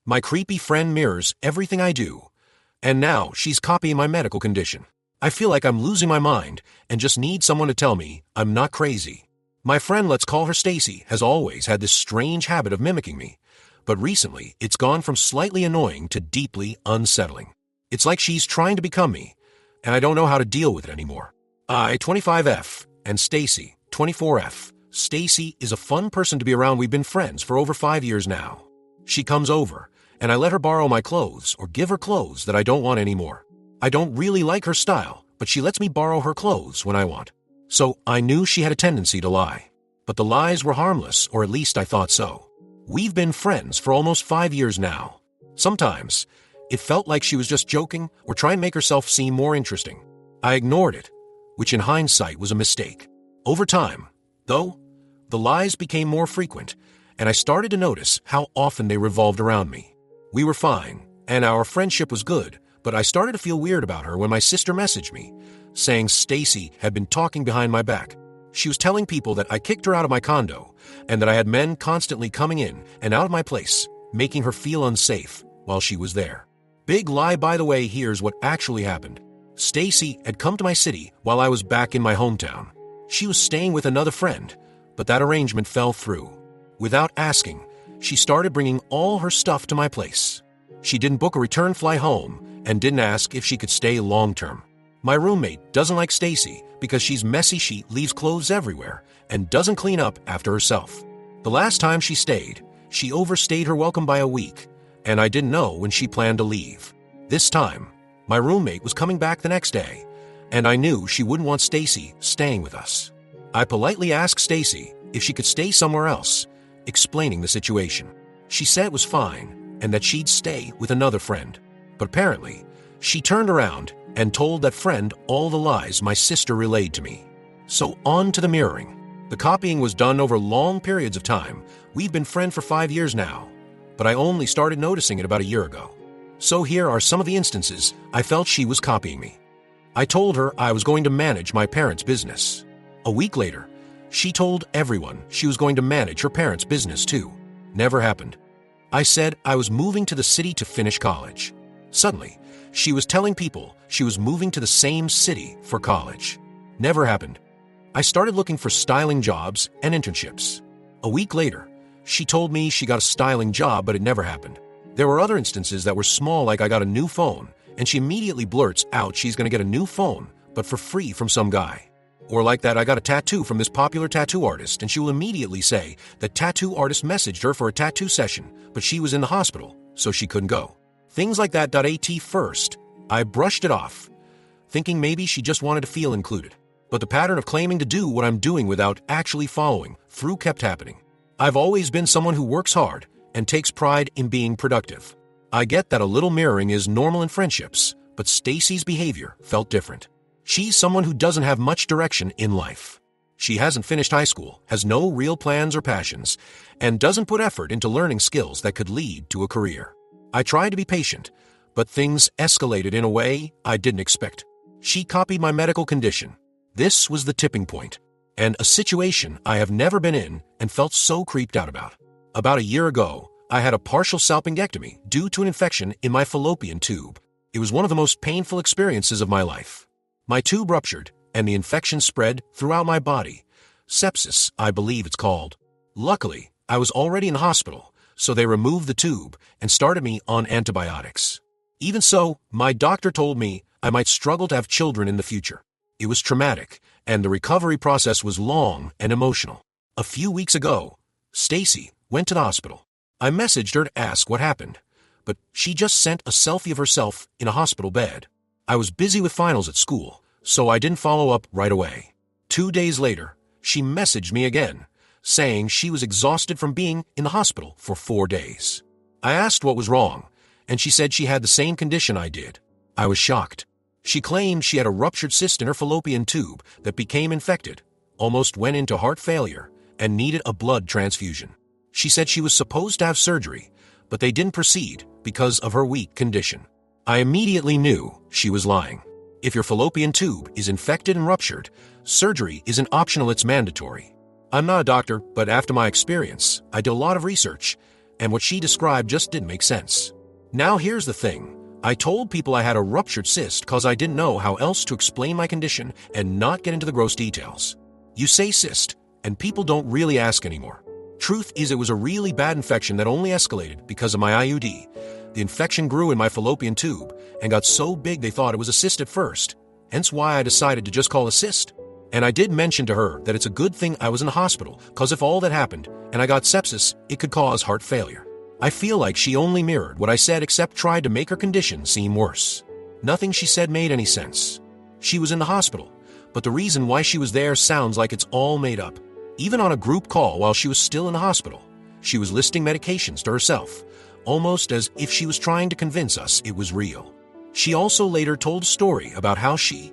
My creepy friend mirrors everything I do, and now she's copying my medical condition. I feel like I'm losing my mind and just need someone to tell me I'm not crazy. My friend, let's call her Stacy, has always had this strange habit of mimicking me, but recently it's gone from slightly annoying to deeply unsettling. It's like she's trying to become me, and I don't know how to deal with it anymore. I, 25F, and Stacy, 24F. Stacy is a fun person to be around. We've been friends for over 5 years now. She comes over, and I let her borrow my clothes or give her clothes that I don't want anymore. I don't really like her style, but she lets me borrow her clothes when I want. So I knew she had a tendency to lie. But the lies were harmless, or at least I thought so. We've been friends for almost 5 years now. Sometimes, it felt like she was just joking or trying to make herself seem more interesting. I ignored it, which in hindsight was a mistake. Over time, though, the lies became more frequent, and I started to notice how often they revolved around me. We were fine, and our friendship was good, but I started to feel weird about her when my sister messaged me, saying Stacy had been talking behind my back. She was telling people that I kicked her out of my condo, and that I had men constantly coming in and out of my place, making her feel unsafe while she was there. Big lie, by the way. Here's what actually happened. Stacy had come to my city while I was back in my hometown. She was staying with another friend, but that arrangement fell through. Without asking, she started bringing all her stuff to my place. She didn't book a return flight home and didn't ask if she could stay long-term. My roommate doesn't like Stacy because she's messy. She leaves clothes everywhere and doesn't clean up after herself. The last time she stayed, she overstayed her welcome by a week, and I didn't know when she planned to leave. This time, my roommate was coming back the next day, and I knew she wouldn't want Stacy staying with us. I politely asked Stacy if she could stay somewhere else, explaining the situation. She said it was fine and that she'd stay with another friend. But apparently, she turned around and told that friend all the lies my sister relayed to me. So on to the mirroring. The copying was done over long periods of time. We've been friends for 5 years now, but I only started noticing it about a year ago. So here are some of the instances I felt she was copying me. I told her I was going to manage my parents' business. A week later, she told everyone she was going to manage her parents' business too. Never happened. I said I was moving to the city to finish college. Suddenly, she was telling people she was moving to the same city for college. Never happened. I started looking for styling jobs and internships. A week later, she told me she got a styling job, but it never happened. There were other instances that were small, like I got a new phone, and she immediately blurts out she's going to get a new phone, but for free from some guy. Or like that, I got a tattoo from this popular tattoo artist, and she will immediately say the tattoo artist messaged her for a tattoo session, but she was in the hospital, so she couldn't go. Things like that. At first, I brushed it off, thinking maybe she just wanted to feel included. But the pattern of claiming to do what I'm doing without actually following through kept happening. I've always been someone who works hard and takes pride in being productive. I get that a little mirroring is normal in friendships, but Stacy's behavior felt different. She's someone who doesn't have much direction in life. She hasn't finished high school, has no real plans or passions, and doesn't put effort into learning skills that could lead to a career. I tried to be patient, but things escalated in a way I didn't expect. She copied my medical condition. This was the tipping point, and a situation I have never been in and felt so creeped out about. About a year ago, I had a partial salpingectomy due to an infection in my fallopian tube. It was one of the most painful experiences of my life. My tube ruptured, and the infection spread throughout my body. Sepsis, I believe it's called. Luckily, I was already in the hospital, so they removed the tube and started me on antibiotics. Even so, my doctor told me I might struggle to have children in the future. It was traumatic, and the recovery process was long and emotional. A few weeks ago, Stacy went to the hospital. I messaged her to ask what happened, but she just sent a selfie of herself in a hospital bed. I was busy with finals at school, so I didn't follow up right away. 2 days later, she messaged me again, saying she was exhausted from being in the hospital for 4 days. I asked what was wrong, and she said she had the same condition I did. I was shocked. She claimed she had a ruptured cyst in her fallopian tube that became infected, almost went into heart failure, and needed a blood transfusion. She said she was supposed to have surgery, but they didn't proceed because of her weak condition. I immediately knew she was lying. If your fallopian tube is infected and ruptured, surgery isn't optional, it's mandatory. I'm not a doctor, but after my experience, I did a lot of research, and what she described just didn't make sense. Now here's the thing. I told people I had a ruptured cyst cause I didn't know how else to explain my condition and not get into the gross details. You say cyst, and people don't really ask anymore. Truth is, it was a really bad infection that only escalated because of my IUD. The infection grew in my fallopian tube and got so big they thought it was a cyst at first, hence why I decided to just call it a cyst. And I did mention to her that it's a good thing I was in the hospital, cause if all that happened and I got sepsis, it could cause heart failure. I feel like she only mirrored what I said except tried to make her condition seem worse. Nothing she said made any sense. She was in the hospital, but the reason why she was there sounds like it's all made up. Even on a group call while she was still in the hospital, she was listing medications to herself, almost as if she was trying to convince us it was real. She also later told a story about how she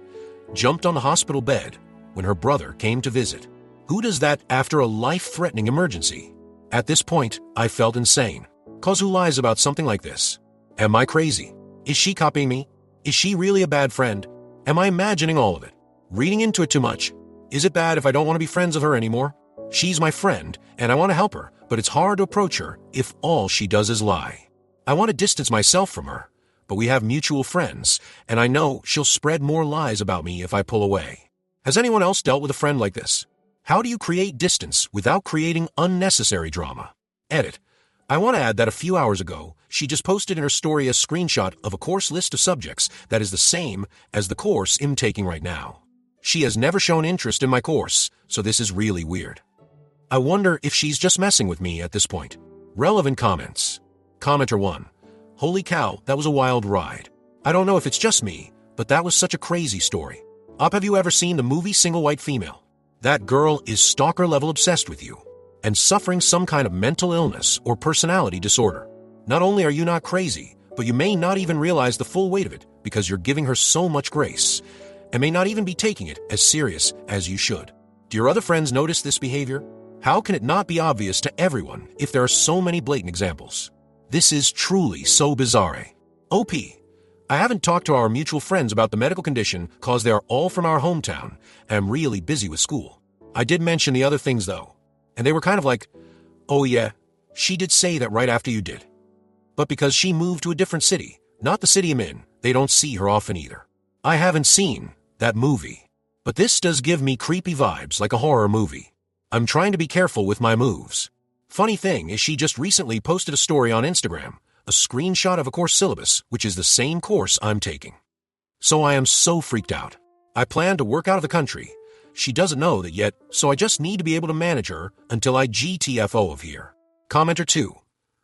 jumped on the hospital bed when her brother came to visit. Who does that after a life-threatening emergency? At this point, I felt insane. Cause who lies about something like this? Am I crazy? Is she copying me? Is she really a bad friend? Am I imagining all of it? Reading into it too much? Is it bad if I don't want to be friends with her anymore? She's my friend, and I want to help her, but it's hard to approach her if all she does is lie. I want to distance myself from her, but we have mutual friends, and I know she'll spread more lies about me if I pull away. Has anyone else dealt with a friend like this? How do you create distance without creating unnecessary drama? Edit. I want to add that a few hours ago, she just posted in her story a screenshot of a course list of subjects that is the same as the course I'm taking right now. She has never shown interest in my course, so this is really weird. I wonder if she's just messing with me at this point. Relevant comments. Commenter 1. Holy cow, that was a wild ride. I don't know if it's just me, but that was such a crazy story. Have you ever seen the movie Single White Female? That girl is stalker level obsessed with you and suffering some kind of mental illness or personality disorder. Not only are you not crazy, but you may not even realize the full weight of it because you're giving her so much grace and may not even be taking it as serious as you should. Do your other friends notice this behavior? How can it not be obvious to everyone if there are so many blatant examples? This is truly so bizarre. OP. I haven't talked to our mutual friends about the medical condition cause they are all from our hometown and I'm really busy with school. I did mention the other things though, and they were kind of like, oh yeah, she did say that right after you did. But because she moved to a different city, not the city I'm in, they don't see her often either. I haven't seen that movie, but this does give me creepy vibes like a horror movie. I'm trying to be careful with my moves. Funny thing is she just recently posted a story on Instagram, a screenshot of a course syllabus, which is the same course I'm taking. So I am so freaked out. I plan to work out of the country. She doesn't know that yet, so I just need to be able to manage her until I GTFO of here. Commenter 2.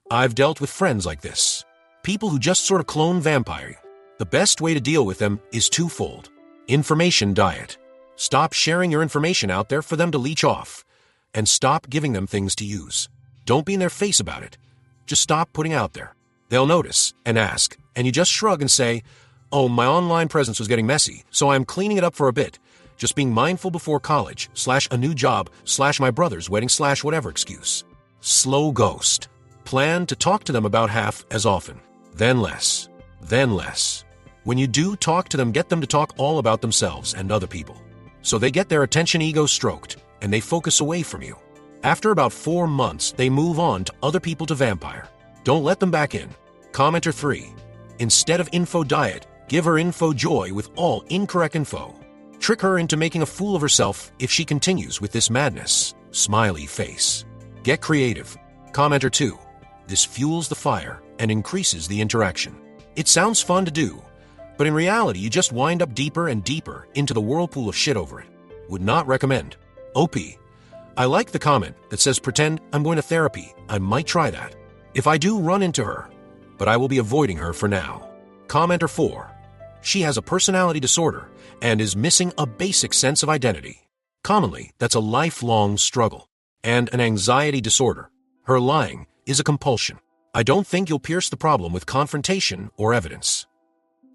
I've dealt with friends like this. People who just sort of clone vampire. The best way to deal with them is twofold. Information diet. Stop sharing your information out there for them to leech off. And stop giving them things to use. Don't be in their face about it. Just stop putting out there. They'll notice and ask, and you just shrug and say, oh, my online presence was getting messy, so I'm cleaning it up for a bit. Just being mindful before college, / a new job, / my brother's wedding, / whatever excuse. Slow ghost. Plan to talk to them about half as often. Then less. Then less. When you do talk to them, get them to talk all about themselves and other people. So they get their attention ego stroked, and they focus away from you. After about 4 months, they move on to other people to vampire. Don't let them back in. Commenter 3. Instead of info diet, give her info joy with all incorrect info. Trick her into making a fool of herself if she continues with this madness. Smiley face. Get creative. Commenter 2. This fuels the fire and increases the interaction. It sounds fun to do, but in reality you just wind up deeper and deeper into the whirlpool of shit over it. Would not recommend. OP. I like the comment that says pretend I'm going to therapy. I might try that. If I do run into her, but I will be avoiding her for now. Commenter 4. She has a personality disorder and is missing a basic sense of identity. Commonly, that's a lifelong struggle. And an anxiety disorder. Her lying is a compulsion. I don't think you'll pierce the problem with confrontation or evidence.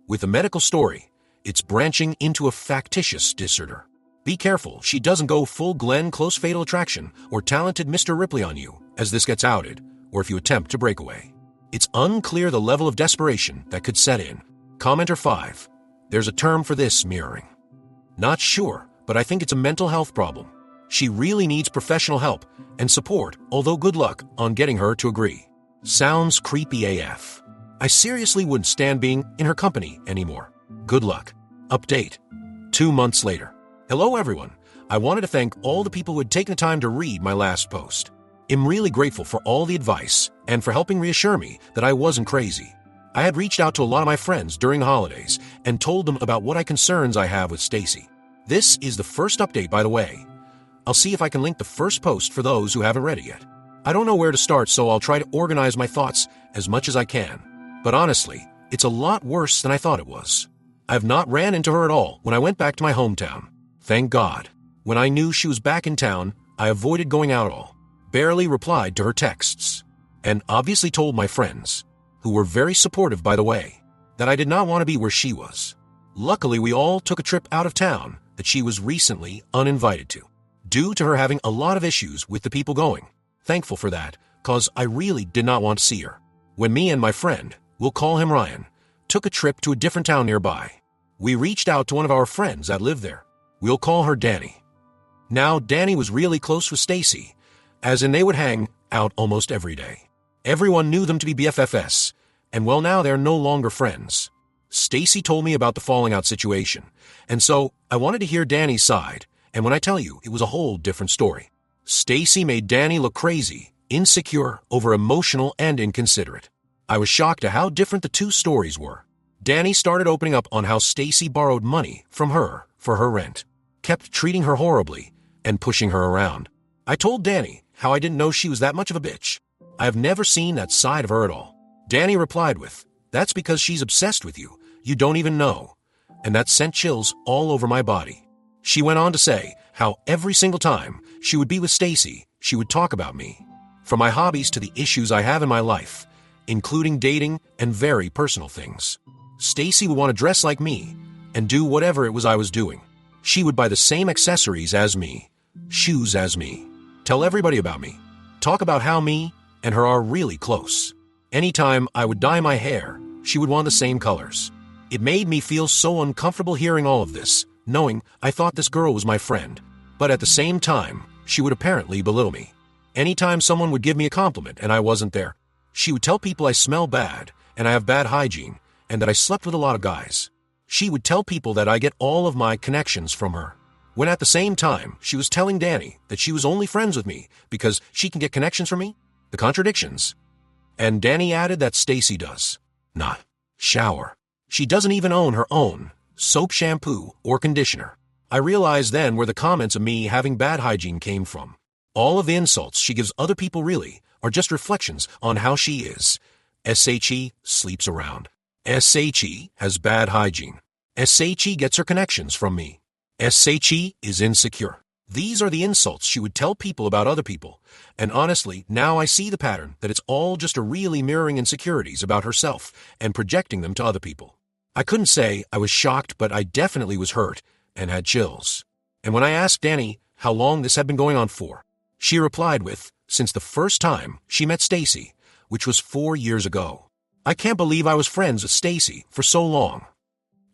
With a medical story, it's branching into a factitious disorder. Be careful she doesn't go full Glenn Close Fatal Attraction or talented Mr. Ripley on you as this gets outed, or if you attempt to break away. It's unclear the level of desperation that could set in. Commenter 5. There's a term for this mirroring. Not sure, but I think it's a mental health problem. She really needs professional help and support, although good luck on getting her to agree. Sounds creepy AF. I seriously wouldn't stand being in her company anymore. Good luck. Update. 2 months later. Hello everyone. I wanted to thank all the people who had taken the time to read my last post. I'm really grateful for all the advice and for helping reassure me that I wasn't crazy. I had reached out to a lot of my friends during the holidays and told them about what concerns I have with Stacy. This is the first update, by the way. I'll see if I can link the first post for those who haven't read it yet. I don't know where to start, so I'll try to organize my thoughts as much as I can. But honestly, it's a lot worse than I thought it was. I have not ran into her at all when I went back to my hometown. Thank God. When I knew she was back in town, I avoided going out at all. Barely replied to her texts. And obviously told my friends, who were very supportive by the way, that I did not want to be where she was. Luckily, we all took a trip out of town that she was recently uninvited to, due to her having a lot of issues with the people going. Thankful for that, cause I really did not want to see her. When me and my friend, we'll call him Ryan, took a trip to a different town nearby, we reached out to one of our friends that lived there. We'll call her Danny. Now, Danny was really close with Stacy, as in they would hang out almost every day. Everyone knew them to be BFFs, and well, now they're no longer friends. Stacy told me about the falling out situation, and so I wanted to hear Danny's side, and when I tell you, it was a whole different story. Stacy made Danny look crazy, insecure, over-emotional, and inconsiderate. I was shocked at how different the two stories were. Danny started opening up on how Stacy borrowed money from her for her rent, kept treating her horribly, and pushing her around. I told Danny how I didn't know she was that much of a bitch. I have never seen that side of her at all. Danny replied with, "That's because she's obsessed with you. You don't even know." And that sent chills all over my body. She went on to say how every single time she would be with Stacy, she would talk about me. From my hobbies to the issues I have in my life, including dating and very personal things. Stacy would want to dress like me and do whatever it was I was doing. She would buy the same accessories as me, shoes as me, tell everybody about me, talk about how me and her are really close. Anytime I would dye my hair, she would want the same colors. It made me feel so uncomfortable hearing all of this, knowing I thought this girl was my friend, but at the same time, she would apparently belittle me. Anytime someone would give me a compliment and I wasn't there, she would tell people I smell bad and I have bad hygiene and that I slept with a lot of guys. She would tell people that I get all of my connections from her, when at the same time, she was telling Danny that she was only friends with me because she can get connections from me. The contradictions. And Danny added that Stacy does not shower. She doesn't even own her own soap, shampoo, or conditioner. I realized then where the comments of me having bad hygiene came from. All of the insults she gives other people really are just reflections on how she is. SHE sleeps around. SHE has bad hygiene. SHE gets her connections from me. SHE is insecure. These are the insults she would tell people about other people. And honestly, now I see the pattern that it's all just a really mirroring insecurities about herself and projecting them to other people. I couldn't say I was shocked, but I definitely was hurt and had chills. And when I asked Danny how long this had been going on for, she replied with, since the first time she met Stacy, which was 4 years ago. I can't believe I was friends with Stacy for so long.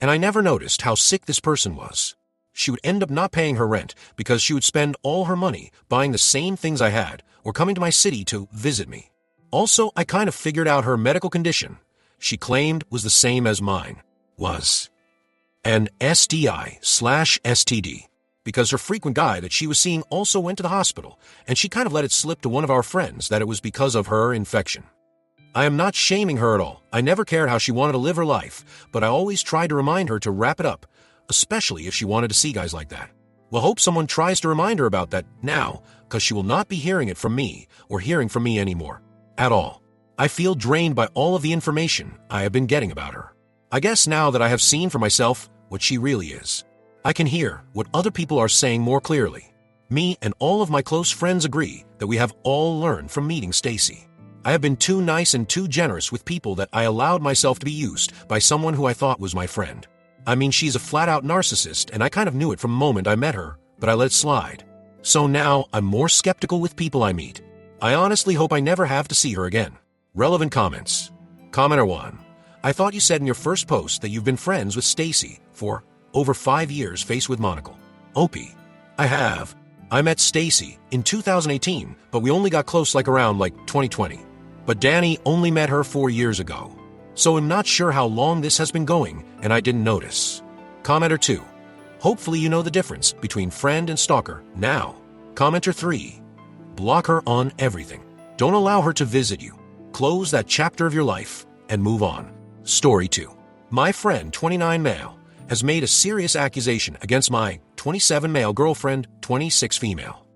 And I never noticed how sick this person was. She would end up not paying her rent because she would spend all her money buying the same things I had or coming to my city to visit me. Also, I kind of figured out her medical condition. She claimed was the same as mine. Was an STI/STD, because her frequent guy that she was seeing also went to the hospital, and she kind of let it slip to one of our friends that it was because of her infection. I am not shaming her at all. I never cared how she wanted to live her life, but I always tried to remind her to wrap it up, especially if she wanted to see guys like that. Well, hope someone tries to remind her about that now, because she will not be hearing it from me or hearing from me anymore. At all. I feel drained by all of the information I have been getting about her. I guess now that I have seen for myself what she really is, I can hear what other people are saying more clearly. Me and all of my close friends agree that we have all learned from meeting Stacy. I have been too nice and too generous with people that I allowed myself to be used by someone who I thought was my friend. I mean, she's a flat-out narcissist, and I kind of knew it from the moment I met her, but I let it slide. So now I'm more skeptical with people I meet. I honestly hope I never have to see her again. Relevant comments. Commenter 1. I thought you said in your first post that you've been friends with Stacy for over 5 years, face with monocle. Opie. I have. I met Stacy in 2018, but we only got close around 2020. but Danny only met her 4 years ago. So I'm not sure how long this has been going, and I didn't notice. Commenter 2. Hopefully you know the difference between friend and stalker now. Commenter 3. Block her on everything. Don't allow her to visit you. Close that chapter of your life and move on. Story 2. My friend, 29 male, has made a serious accusation against my 27 male girlfriend, 26 female.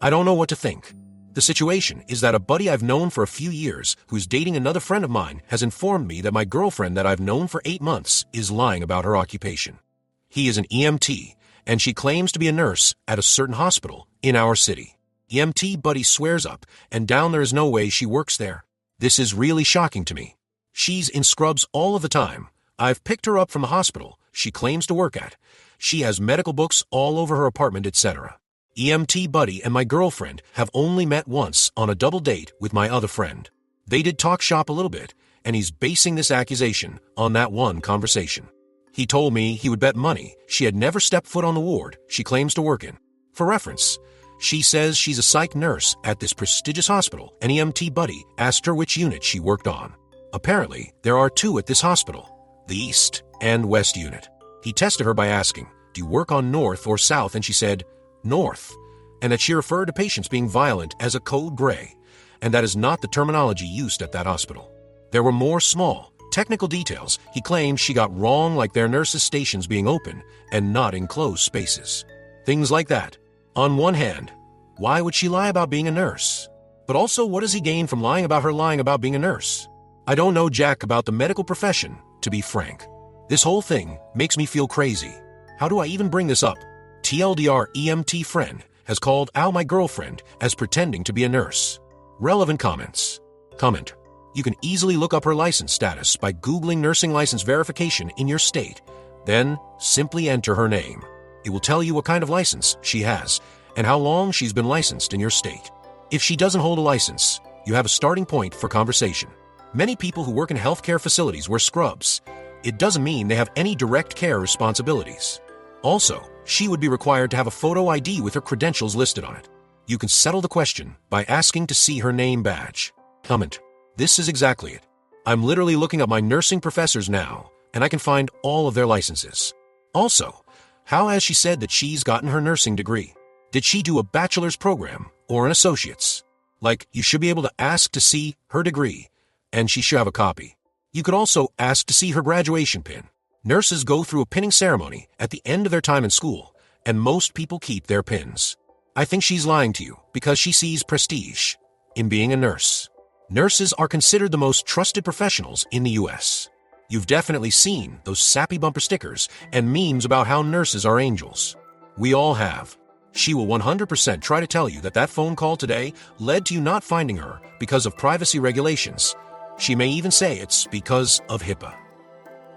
I don't know what to think. The situation is that a buddy I've known for a few years who's dating another friend of mine has informed me that my girlfriend that I've known for 8 months is lying about her occupation. He is an EMT, and she claims to be a nurse at a certain hospital in our city. EMT buddy swears up and down there is no way she works there. This is really shocking to me. She's in scrubs all of the time. I've picked her up from the hospital she claims to work at. She has medical books all over her apartment, etc. EMT buddy and my girlfriend have only met once on a double date with my other friend. They did talk shop a little bit, and he's basing this accusation on that one conversation. He told me he would bet money she had never stepped foot on the ward she claims to work in. For reference, she says she's a psych nurse at this prestigious hospital, and EMT buddy asked her which unit she worked on. Apparently, there are 2 at this hospital, the East and West unit. He tested her by asking, "Do you work on North or South?" And she said, "North," and that she referred to patients being violent as a code gray, and that is not the terminology used at that hospital. There were more small, technical details he claimed she got wrong, like their nurses' stations being open and not in closed spaces. Things like that. On one hand, why would she lie about being a nurse? But also, what does he gain from lying about her lying about being a nurse? I don't know jack about the medical profession, to be frank. This whole thing makes me feel crazy. How do I even bring this up? TLDR EMT friend has called out my girlfriend as pretending to be a nurse. Relevant comments. Comment. You can easily look up her license status by Googling nursing license verification in your state. Then simply enter her name. It will tell you what kind of license she has and how long she's been licensed in your state. If she doesn't hold a license, you have a starting point for conversation. Many people who work in healthcare facilities wear scrubs. It doesn't mean they have any direct care responsibilities. Also, she would be required to have a photo ID with her credentials listed on it. You can settle the question by asking to see her name badge. Comment. This is exactly it. I'm literally looking up my nursing professors now, and I can find all of their licenses. Also, how has she said that she's gotten her nursing degree? Did she do a bachelor's program or an associate's? Like, you should be able to ask to see her degree, and she should have a copy. You could also ask to see her graduation pin. Nurses go through a pinning ceremony at the end of their time in school, and most people keep their pins. I think she's lying to you because she sees prestige in being a nurse. Nurses are considered the most trusted professionals in the U.S. You've definitely seen those sappy bumper stickers and memes about how nurses are angels. We all have. She will 100% try to tell you that that phone call today led to you not finding her because of privacy regulations. She may even say it's because of HIPAA.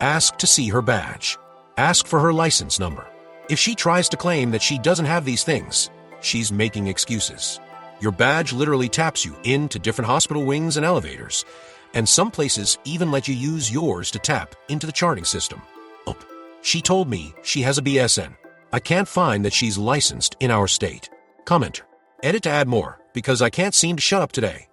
Ask to see her badge. Ask for her license number. If she tries to claim that she doesn't have these things, she's making excuses. Your badge literally taps you into different hospital wings and elevators, and some places even let you use yours to tap into the charting system. Oh, she told me she has a BSN. I can't find that she's licensed in our state. Commenter. Edit to add more, because I can't seem to shut up today.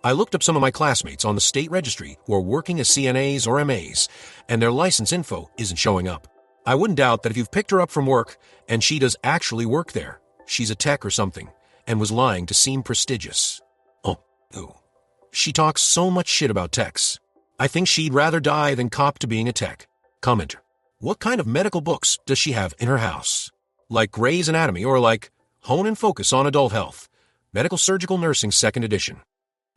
I looked up some of my classmates on the state registry who are working as CNAs or MAs, and their license info isn't showing up. I wouldn't doubt that if you've picked her up from work and she does actually work there, she's a tech or something, and was lying to seem prestigious. Oh, ooh. She talks so much shit about techs. I think she'd rather die than cop to being a tech. Commenter. What kind of medical books does she have in her house? Like Grey's Anatomy or like Hone and Focus on Adult Health, Medical Surgical Nursing 2nd edition.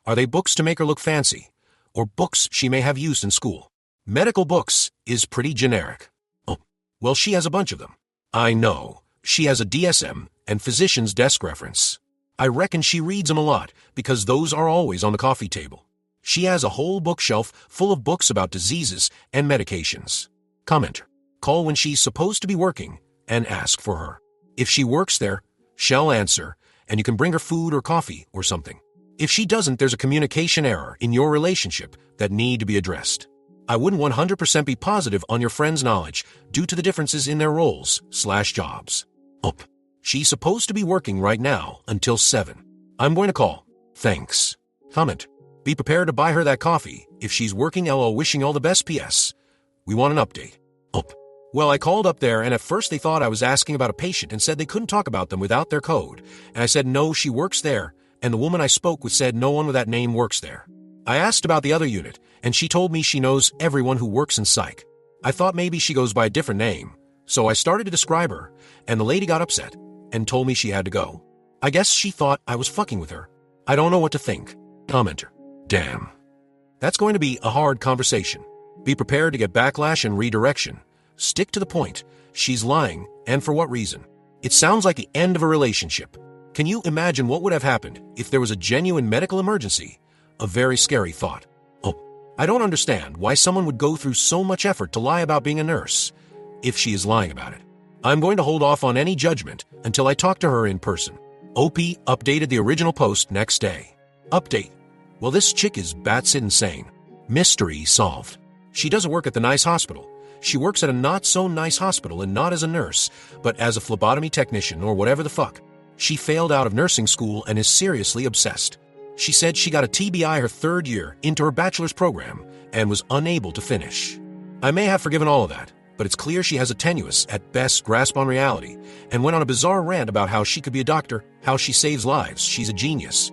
Are they books to make her look fancy, or books she may have used in school? Medical books is pretty generic. Oh, well, she has a bunch of them. I know. She has a DSM and physician's desk reference. I reckon she reads them a lot because those are always on the coffee table. She has a whole bookshelf full of books about diseases and medications. Commenter. Call when she's supposed to be working and ask for her. If she works there, she'll answer, and you can bring her food or coffee or something. If she doesn't, there's a communication error in your relationship that need to be addressed. I wouldn't 100% be positive on your friend's knowledge due to the differences in their roles/jobs. Oh, she's supposed to be working right now until 7. I'm going to call. Thanks. Comment. Be prepared to buy her that coffee. If she's working, LO, wishing all the best. PS. We want an update. Up. Well, I called up there, and at first they thought I was asking about a patient and said they couldn't talk about them without their code. And I said no, she works there, and the woman I spoke with said no one with that name works there. I asked about the other unit, and she told me she knows everyone who works in psych. I thought maybe she goes by a different name, so I started to describe her, and the lady got upset and told me she had to go. I guess she thought I was fucking with her. I don't know what to think. Commenter. Damn. That's going to be a hard conversation. Be prepared to get backlash and redirection. Stick to the point. She's lying, and for what reason? It sounds like the end of a relationship. Can you imagine what would have happened if there was a genuine medical emergency? A very scary thought. Oh, I don't understand why someone would go through so much effort to lie about being a nurse, if she is lying about it. I'm going to hold off on any judgment until I talk to her in person. OP updated the original post next day. Update. Well, this chick is batshit insane. Mystery solved. She doesn't work at the nice hospital. She works at a not-so-nice hospital, and not as a nurse, but as a phlebotomy technician or whatever the fuck. She failed out of nursing school and is seriously obsessed. She said she got a TBI her 3rd year into her bachelor's program and was unable to finish. I may have forgiven all of that, but it's clear she has a tenuous, at best, grasp on reality, and went on a bizarre rant about how she could be a doctor, how she saves lives, she's a genius.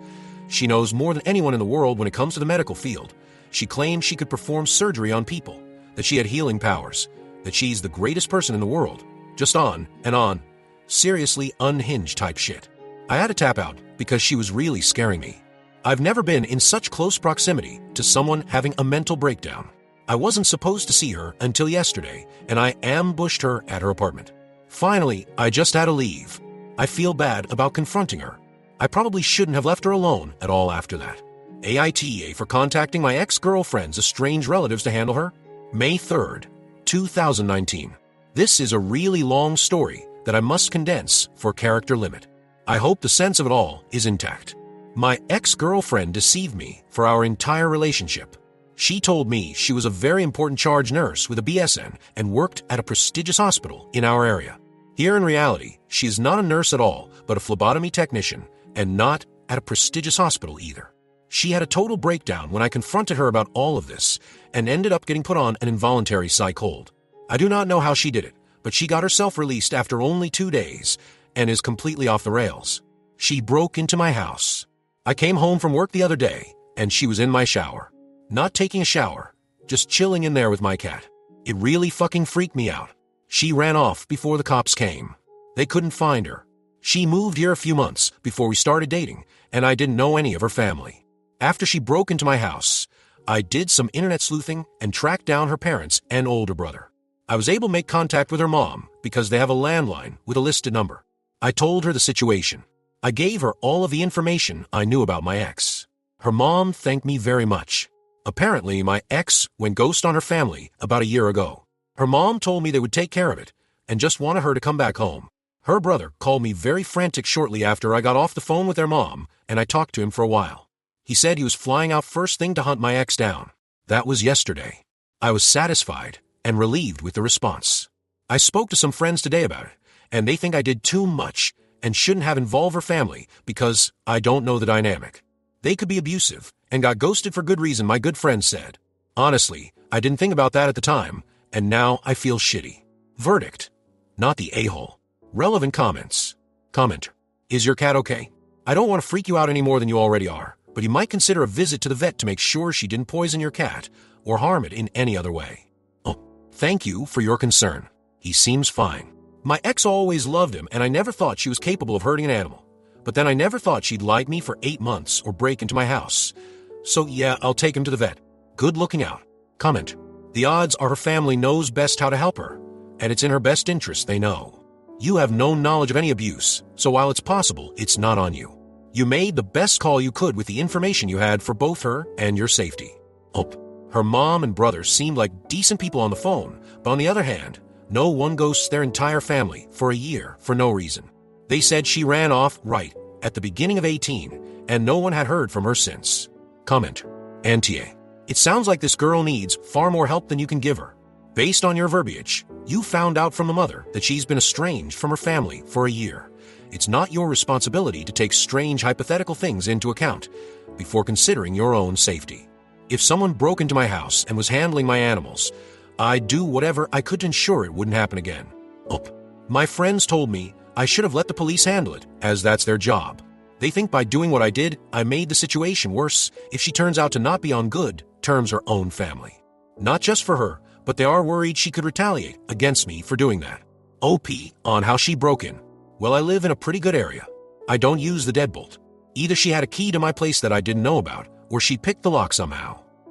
She knows more than anyone in the world when it comes to the medical field. She claimed she could perform surgery on people, that she had healing powers, that she's the greatest person in the world. Just on and on. Seriously unhinged type shit. I had to tap out because she was really scaring me. I've never been in such close proximity to someone having a mental breakdown. I wasn't supposed to see her until yesterday, and I ambushed her at her apartment. Finally, I just had to leave. I feel bad about confronting her. I probably shouldn't have left her alone at all after that. AITA for contacting my ex-girlfriend's estranged relatives to handle her. May 3rd, 2019. This is a really long story that I must condense for character limit. I hope the sense of it all is intact. My ex-girlfriend deceived me for our entire relationship. She told me she was a very important charge nurse with a BSN and worked at a prestigious hospital in our area. Here in reality, she is not a nurse at all, but a phlebotomy technician, and not at a prestigious hospital either. She had a total breakdown when I confronted her about all of this, and ended up getting put on an involuntary psych hold. I do not know how she did it, but she got herself released after only 2 days, and is completely off the rails. She broke into my house. I came home from work the other day, and she was in my shower. Not taking a shower, just chilling in there with my cat. It really fucking freaked me out. She ran off before the cops came. They couldn't find her. She moved here a few months before we started dating, and I didn't know any of her family. After she broke into my house, I did some internet sleuthing and tracked down her parents and older brother. I was able to make contact with her mom because they have a landline with a listed number. I told her the situation. I gave her all of the information I knew about my ex. Her mom thanked me very much. Apparently, my ex went ghost on her family about a year ago. Her mom told me they would take care of it and just wanted her to come back home. Her brother called me very frantic shortly after I got off the phone with their mom, and I talked to him for a while. He said he was flying out first thing to hunt my ex down. That was yesterday. I was satisfied and relieved with the response. I spoke to some friends today about it, and they think I did too much and shouldn't have involved her family because I don't know the dynamic. They could be abusive and got ghosted for good reason, my good friend said. Honestly, I didn't think about that at the time, and now I feel shitty. Verdict. Not the a-hole. Relevant comments. Commenter. Is your cat okay? I don't want to freak you out any more than you already are, but you might consider a visit to the vet to make sure she didn't poison your cat or harm it in any other way. Oh, thank you for your concern. He seems fine. My ex always loved him, and I never thought she was capable of hurting an animal. But then I never thought she'd lie to me for 8 months or break into my house. So yeah, I'll take him to the vet. Good looking out. Comment. The odds are her family knows best how to help her, and it's in her best interest they know. You have no knowledge of any abuse, so while it's possible, it's not on you. You made the best call you could with the information you had for both her and your safety. Oh, her mom and brother seemed like decent people on the phone, but on the other hand, no one ghosts their entire family for a year for no reason. They said she ran off right at the beginning of 18, and no one had heard from her since. Comment. Antia. It sounds like this girl needs far more help than you can give her. Based on your verbiage, you found out from the mother that she's been estranged from her family for a year. It's not your responsibility to take strange hypothetical things into account. before considering your own safety. If someone broke into my house and was handling my animals, I'd do whatever I could to ensure it wouldn't happen again. My friends told me I should have let the police handle it, as that's their job. They think by doing what I did, I made the situation worse if she turns out to not be on good terms with her own family. Not just for her, but they are worried she could retaliate against me for doing that. OP on how she broke in. Well, I live in a pretty good area. I don't use the deadbolt. Either she had a key to my place that I didn't know about, or she picked the lock somehow.